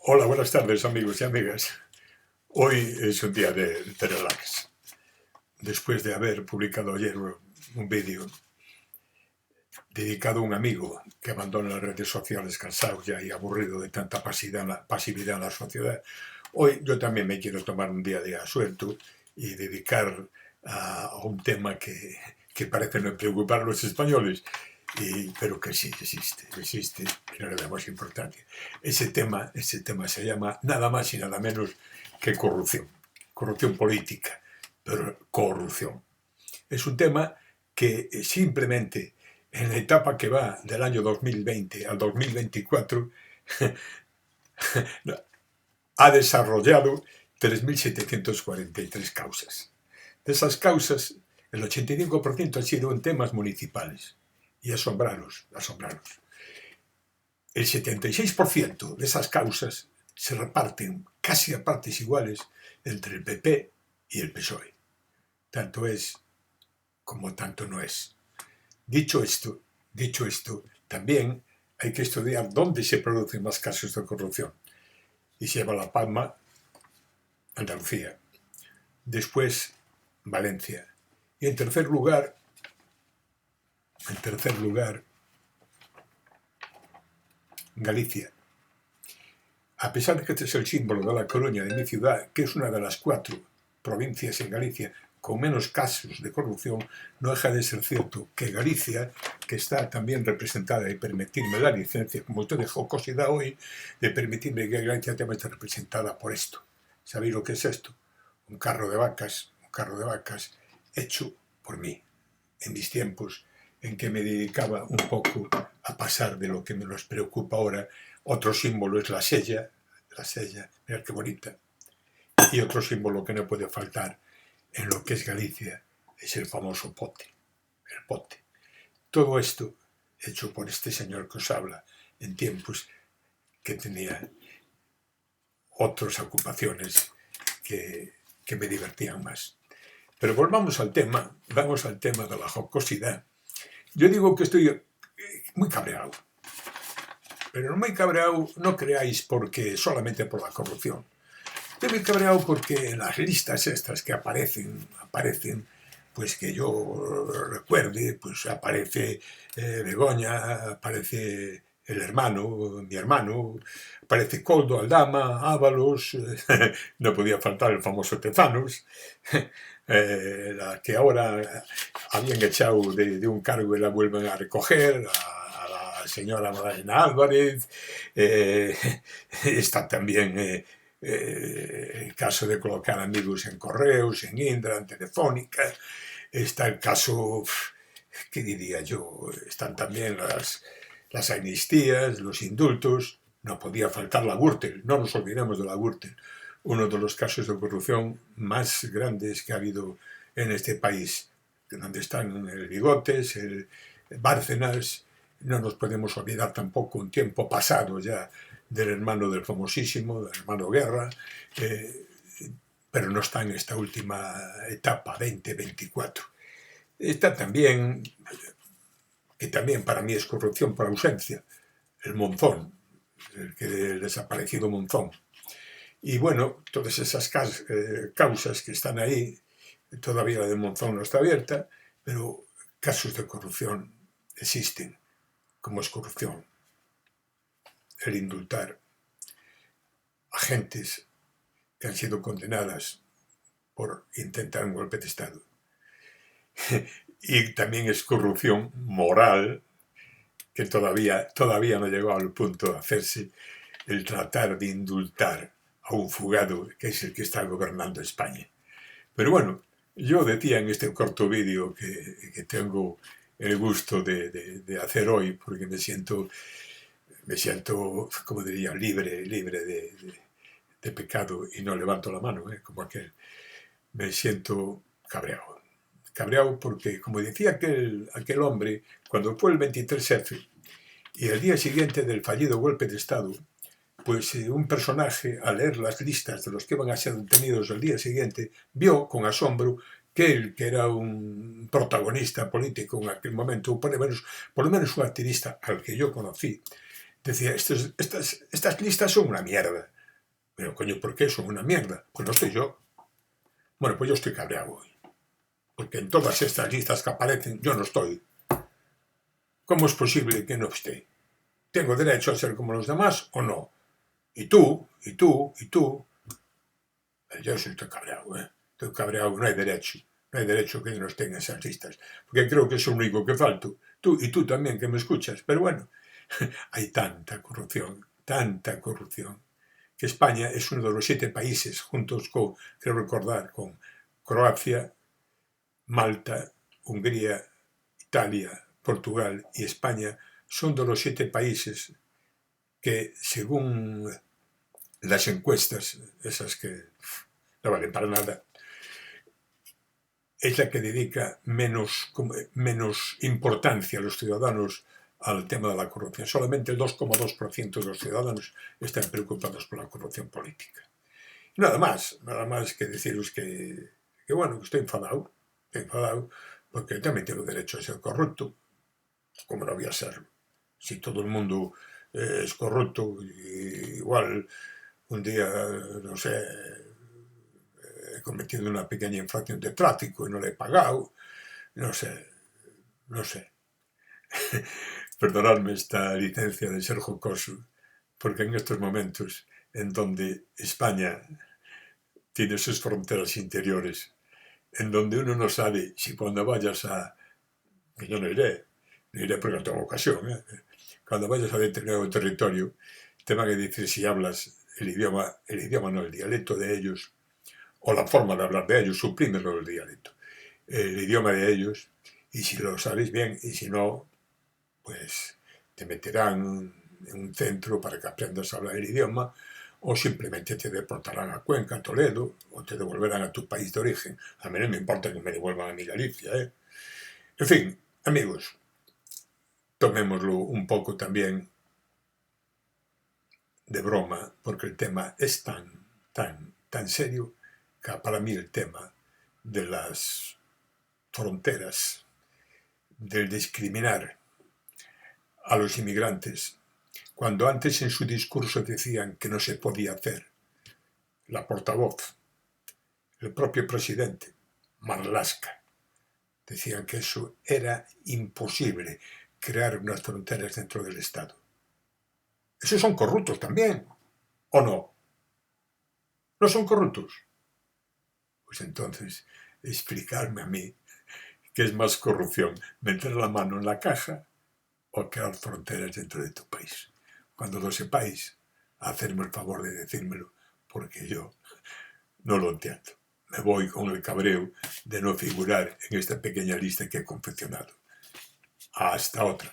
Hola, buenas tardes amigos y amigas. Hoy es un día de relax. Después de haber publicado ayer un vídeo dedicado a un amigo que abandona las redes sociales cansado ya y aburrido de tanta pasividad en la sociedad, hoy yo también me quiero tomar un día de asueto y dedicar a un tema que parece no preocupar a los españoles, pero que sí existe y no le damos importancia. Ese tema se llama nada más y nada menos que corrupción política, pero corrupción. Es un tema que simplemente en la etapa que va del año 2020 al 2024 ha desarrollado 3.743 causas. De esas causas, el 85% han sido en temas municipales. Y asombraros. El 76% de esas causas se reparten casi a partes iguales entre el PP y el PSOE. Tanto es como tanto no es. Dicho esto, también hay que estudiar dónde se producen más casos de corrupción. Y se lleva la palma Andalucía. Después, Valencia. Y en tercer lugar, Galicia. A pesar de que este es el símbolo de La Coruña, de mi ciudad, que es una de las 4 provincias en Galicia con menos casos de corrupción, no deja de ser cierto que Galicia, que está también representada, y permitirme la licencia, como usted de jocosidad hoy, de permitirme que Galicia también esté representada por esto. ¿Sabéis lo que es esto? Un carro de vacas hecho por mí, en mis tiempos en que me dedicaba un poco a pasar de lo que me nos preocupa ahora. Otro símbolo es la sella, mirad qué bonita. Y otro símbolo que no puede faltar en lo que es Galicia es el famoso pote, el pote. Todo esto hecho por este señor que os habla en tiempos que tenía otras ocupaciones que me divertían más. Pero volvamos al tema, vamos al tema de la jocosidad. Yo digo que estoy muy cabreado, pero no muy cabreado, no creáis porque solamente por la corrupción. Estoy muy cabreado porque en las listas estas que aparecen, pues que yo recuerde, pues aparece Begoña, aparece el hermano, mi hermano, aparece Coldo, Aldama, Ábalos, no podía faltar el famoso Tezanos, la que ahora habían echado de un cargo y la vuelven a recoger, a la señora Magdalena Álvarez, está también el caso de colocar amigos en correos, en Indra, en Telefónica, está el caso, ¿qué diría yo? Están también las amnistías, los indultos, no podía faltar la Gürtel, no nos olvidemos de la Gürtel, uno de los casos de corrupción más grandes que ha habido en este país, donde están el Bigotes, el Bárcenas, no nos podemos olvidar tampoco un tiempo pasado ya del hermano del famosísimo, del hermano Guerra, pero no está en esta última etapa, 2024. Está también, que también para mí es corrupción por ausencia, el Monzón, el desaparecido Monzón. Y bueno, todas esas causas que están ahí, todavía la de Monzón no está abierta, pero casos de corrupción existen, como es corrupción el indultar a gentes que han sido condenadas por intentar un golpe de Estado. Y también es corrupción moral, que todavía no ha llegado al punto de hacerse, el tratar de indultar a un fugado que es el que está gobernando España. Pero bueno, yo decía en este corto vídeo que tengo el gusto de hacer hoy, porque me siento, como diría, libre de pecado y no levanto la mano, como aquel. Me siento cabreado porque, como decía aquel hombre, cuando fue el 23F y el día siguiente del fallido golpe de Estado, pues un personaje, al leer las listas de los que iban a ser detenidos el día siguiente, vio con asombro que él, que era un protagonista político en aquel momento, por lo menos un activista al que yo conocí, decía, estas listas son una mierda. Pero coño, ¿por qué? Son una mierda. Pues no estoy yo. Bueno, pues yo estoy cabreado hoy. Porque en todas estas listas que aparecen, yo no estoy. ¿Cómo es posible que no esté? ¿Tengo derecho a ser como los demás o no? Y tú, y tú, y tú. Yo sí estoy cabreado, ¿eh? Estoy cabreado, no hay derecho. No hay derecho que no estén en esas listas. Porque creo que es lo único que falto. Tú y tú también que me escuchas. Pero bueno, hay tanta corrupción, que España es uno de los 7 países, juntos con, creo recordar, con Croacia, Malta, Hungría, Italia, Portugal y España, son de los 7 países que, según las encuestas, esas que no valen para nada, es la que dedica menos importancia a los ciudadanos al tema de la corrupción. Solamente el 2,2% de los ciudadanos están preocupados por la corrupción política. Y nada más que deciros que bueno, que estoy enfadado, porque también tengo derecho a ser corrupto, como no voy a serlo. Si todo el mundo es corrupto, igual un día, no sé, he cometido una pequeña infracción de tráfico y no le he pagado, no sé. Perdonadme esta licencia de ser jocoso, porque en estos momentos en donde España tiene sus fronteras interiores, en donde uno no sabe si cuando vayas a... que yo no iré porque no tengo ocasión, ¿eh? Cuando vayas a determinado territorio, te van a decir si hablas el idioma no, el dialecto de ellos, o la forma de hablar de ellos, suprímelo el dialecto, el idioma de ellos, y si lo sabes bien, y si no, pues te meterán en un centro para que aprendas a hablar el idioma, o simplemente te deportarán a Cuenca, a Toledo, o te devolverán a tu país de origen. A mí no me importa que me devuelvan a mi Galicia, ¿eh? En fin, amigos, tomémoslo un poco también de broma, porque el tema es tan serio que para mí el tema de las fronteras, del discriminar a los inmigrantes, cuando antes en su discurso decían que no se podía hacer, la portavoz, el propio presidente, Marlaska, decían que eso era imposible, crear unas fronteras dentro del Estado. Esos son corruptos también, ¿o no? ¿No son corruptos? Pues entonces, explicarme a mí qué es más corrupción, meter la mano en la caja o crear fronteras dentro de tu país. Cuando lo sepáis, hacerme el favor de decírmelo, porque yo no lo entiendo. Me voy con el cabreo de no figurar en esta pequeña lista que he confeccionado. Hasta otra.